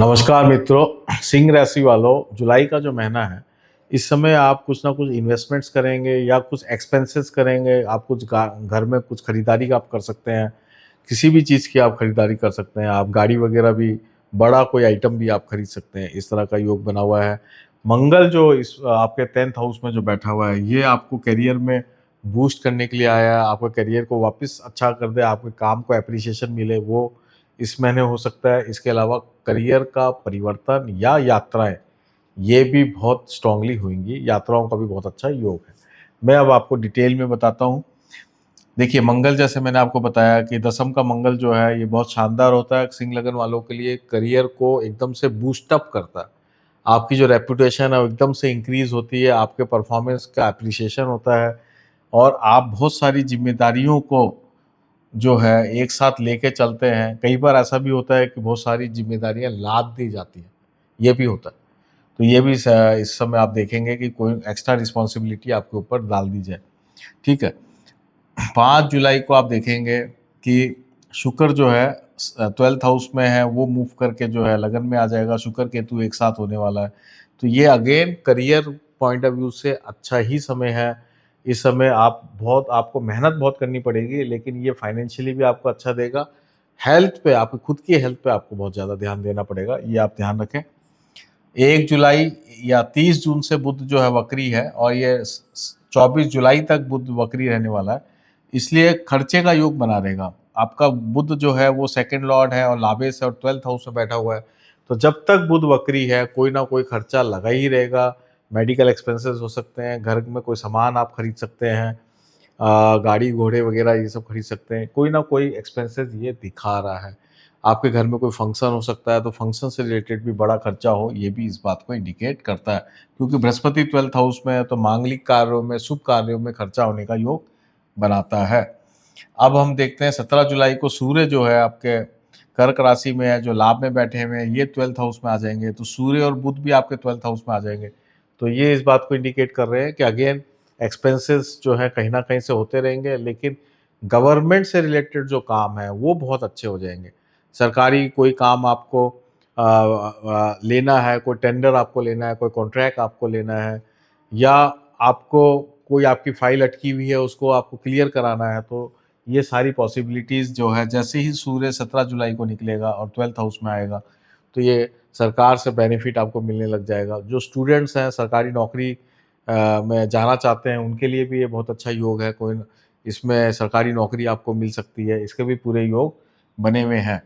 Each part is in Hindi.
नमस्कार मित्रों। सिंह राशि वालों, जुलाई का जो महीना है, इस समय आप कुछ ना कुछ इन्वेस्टमेंट्स करेंगे या कुछ एक्सपेंसेस करेंगे। आप कुछ घर में कुछ खरीदारी आप कर सकते हैं। किसी भी चीज़ की आप खरीदारी कर सकते हैं। आप गाड़ी वगैरह भी, बड़ा कोई आइटम भी आप खरीद सकते हैं। इस तरह का योग बना हुआ है। मंगल जो इस आपके 10th हाउस में जो बैठा हुआ है, ये आपको करियर में बूस्ट करने के लिए आया है। आपके करियर को वापस अच्छा कर दे, आपके काम को एप्रिसिएशन मिले, वो इस महीने हो सकता है। इसके अलावा करियर का परिवर्तन या यात्राएं, ये भी बहुत स्ट्रांगली होंगी। यात्राओं का भी बहुत अच्छा योग है। मैं अब आपको डिटेल में बताता हूँ। देखिए, मंगल जैसे मैंने आपको बताया कि दसम का मंगल जो है, ये बहुत शानदार होता है सिंह लगन वालों के लिए। करियर को एकदम से बूस्ट अप करता है। आपकी जो रेपुटेशन है वो एकदम से इंक्रीज होती है। आपके परफॉर्मेंस का एप्रिसिएशन होता है और आप बहुत सारी जिम्मेदारियों को जो है एक साथ लेके चलते हैं। कई बार ऐसा भी होता है कि बहुत सारी जिम्मेदारियां लाद दी जाती हैं, ये भी होता है। तो ये भी इस समय आप देखेंगे कि कोई एक्स्ट्रा रिस्पॉन्सिबिलिटी आपके ऊपर डाल दी जाए। ठीक है। 5 जुलाई को आप देखेंगे कि शुक्र जो है 12th हाउस में है, वो मूव करके जो है लगन में आ जाएगा। शुक्र केतु एक साथ होने वाला है। तो ये again career point of view से अच्छा ही समय है। इस समय आपको मेहनत बहुत करनी पड़ेगी, लेकिन ये फाइनेंशियली भी आपको अच्छा देगा। हेल्थ पे, आपकी खुद की हेल्थ पे आपको बहुत ज़्यादा ध्यान देना पड़ेगा, ये आप ध्यान रखें। 1 जुलाई या 30 जून से बुध जो है वक्री है और ये 24 जुलाई तक बुध वक्री रहने वाला है। इसलिए खर्चे का योग बना रहेगा। आपका बुध जो है वो सेकंड लॉर्ड है और लाभेश है और 12th हाउस में बैठा हुआ है। तो जब तक बुध वक्री है, कोई ना कोई खर्चा लगा ही रहेगा। मेडिकल एक्सपेंसेस हो सकते हैं, घर में कोई सामान आप खरीद सकते हैं, गाड़ी घोड़े वगैरह ये सब खरीद सकते हैं। कोई ना कोई एक्सपेंसेस ये दिखा रहा है। आपके घर में कोई फंक्शन हो सकता है, तो फंक्शन से रिलेटेड भी बड़ा खर्चा हो, ये भी इस बात को इंडिकेट करता है। क्योंकि बृहस्पति 12th हाउस में है, तो मांगलिक कार्यों में, शुभ कार्यों में खर्चा होने का योग बनाता है। अब हम देखते हैं 17 जुलाई को सूर्य जो है आपके कर्क राशि में है, जो लाभ में बैठे हुए हैं, ये 12th हाउस में आ जाएंगे। तो सूर्य और बुध भी आपके 12th हाउस में आ जाएंगे। तो ये इस बात को इंडिकेट कर रहे हैं कि अगेन एक्सपेंसेस जो है कहीं ना कहीं से होते रहेंगे, लेकिन गवर्नमेंट से रिलेटेड जो काम है वो बहुत अच्छे हो जाएंगे। सरकारी कोई काम आपको लेना है, कोई टेंडर आपको लेना है, कोई कॉन्ट्रैक्ट आपको लेना है, या आपको कोई आपकी फाइल अटकी हुई है उसको आपको क्लियर कराना है, तो ये सारी पॉसिबिलिटीज़ जो है, जैसे ही सूर्य 17 जुलाई को निकलेगा और 12th हाउस में आएगा, तो ये सरकार से बेनिफिट आपको मिलने लग जाएगा। जो स्टूडेंट्स हैं, सरकारी नौकरी में जाना चाहते हैं, उनके लिए भी ये बहुत अच्छा योग है। कोई इसमें सरकारी नौकरी आपको मिल सकती है, इसके भी पूरे योग बने हुए हैं।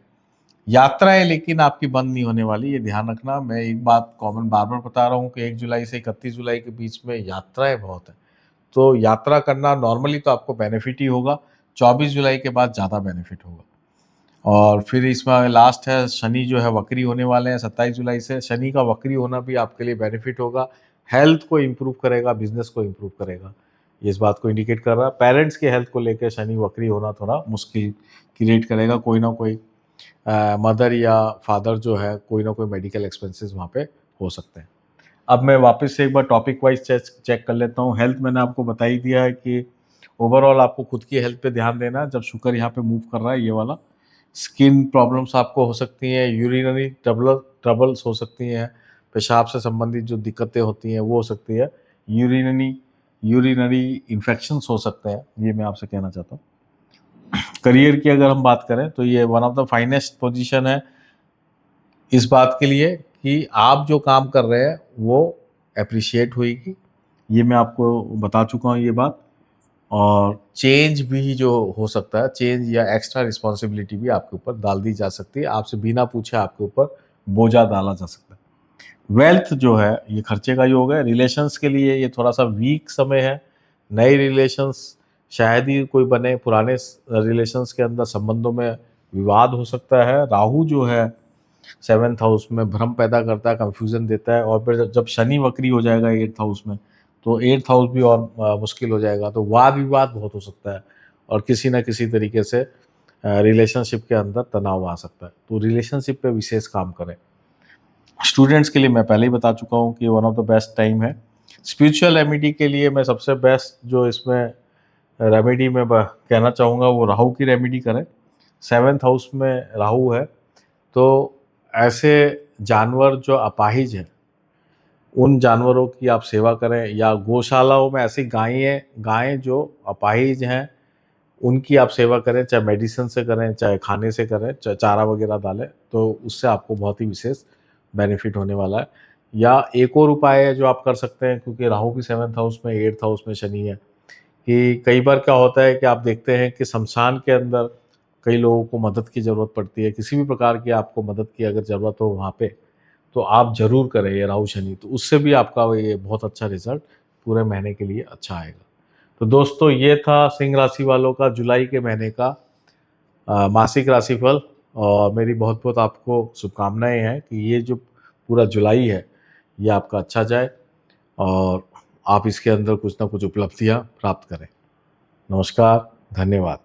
यात्राएं लेकिन आपकी बंद नहीं होने वाली, ये ध्यान रखना। मैं एक बात कॉमन बार बार बता रहा हूँ कि 1 जुलाई से 31 जुलाई के बीच में यात्राएं बहुत हैं। तो यात्रा करना नॉर्मली तो आपको बेनिफिट ही होगा। 24 जुलाई के बाद ज़्यादा बेनिफिट होगा। और फिर इसमें लास्ट है, शनि जो है वक्री होने वाले हैं 27 जुलाई से। शनि का वक्री होना भी आपके लिए बेनिफिट होगा। हेल्थ को इम्प्रूव करेगा, बिजनेस को इम्प्रूव करेगा, ये इस बात को इंडिकेट कर रहा है। पेरेंट्स के हेल्थ को लेकर शनि वक्री होना थोड़ा मुश्किल क्रिएट करेगा। कोई ना कोई मदर या फादर जो है, कोई ना कोई मेडिकल एक्सपेंसेस वहाँ पे हो सकते हैं। अब मैं वापस से एक बार टॉपिक वाइज चेक कर लेता हूँ। हेल्थ मैंने आपको बता ही दिया है कि ओवरऑल आपको खुद की हेल्थ पे ध्यान देना है। जब शुक्र यहाँ पे मूव कर रहा है, ये वाला स्किन प्रॉब्लम्स आपको हो सकती हैं, यूरिनरी ट्रबल्स हो सकती हैं, पेशाब से संबंधित जो दिक्कतें होती हैं वो हो सकती है, यूरिनरी यूरिनरी इन्फेक्शंस हो सकते हैं, ये मैं आपसे कहना चाहता हूँ। करियर की अगर हम बात करें तो ये one of the finest position है इस बात के लिए कि आप जो काम कर रहे हैं वो एप्रिशिएट होगी। ये मैं आपको बता चुका हूँ ये बात। और चेंज भी जो हो सकता है, चेंज या एक्स्ट्रा रिस्पॉन्सिबिलिटी भी आपके ऊपर डाल दी जा सकती है। आपसे बिना पूछे आपके ऊपर बोझा डाला जा सकता है। वेल्थ जो है, ये खर्चे का योग है। रिलेशंस के लिए ये थोड़ा सा वीक समय है। नए रिलेशंस शायद ही कोई बने। पुराने रिलेशंस के अंदर संबंधों में विवाद हो सकता है। राहु जो है 7th हाउस में भ्रम पैदा करता है, कंफ्यूजन देता है। और फिर जब शनि वक्री हो जाएगा 8th हाउस में, तो 8th हाउस भी और मुश्किल हो जाएगा। तो वाद विवाद बहुत हो सकता है और किसी ना किसी तरीके से रिलेशनशिप के अंदर तनाव आ सकता है। तो रिलेशनशिप पे विशेष काम करें। स्टूडेंट्स के लिए मैं पहले ही बता चुका हूँ कि one of the best time है। स्पिरिचुअल रेमेडी के लिए मैं सबसे बेस्ट जो इसमें रेमेडी में कहना चाहूँगा, वो राहु की रेमेडी करें। 7th हाउस में राहु है, तो ऐसे जानवर जो अपाहिज हैं उन जानवरों की आप सेवा करें, या गौशालाओं में ऐसी गायें जो अपाहिज हैं उनकी आप सेवा करें, चाहे मेडिसिन से करें, चाहे खाने से करें, चाहे चारा वगैरह डालें, तो उससे आपको बहुत ही विशेष बेनिफिट होने वाला है। या एक और उपाय है जो आप कर सकते हैं, क्योंकि राहु की 7th हाउस में 8th हाउस में शनि है, कि कई बार क्या होता है कि आप देखते हैं कि शमशान के अंदर कई लोगों को मदद की ज़रूरत पड़ती है, किसी भी प्रकार की आपको मदद की अगर ज़रूरत हो वहाँ पे, तो आप ज़रूर करें ये राहु शनि, तो उससे भी आपका ये बहुत अच्छा रिजल्ट पूरे महीने के लिए अच्छा आएगा। तो दोस्तों ये था सिंह राशि वालों का जुलाई के महीने का मासिक राशिफल, और मेरी बहुत बहुत आपको शुभकामनाएं हैं कि ये जो पूरा जुलाई है ये आपका अच्छा जाए और आप इसके अंदर कुछ ना कुछ उपलब्धियां प्राप्त करें। नमस्कार, धन्यवाद।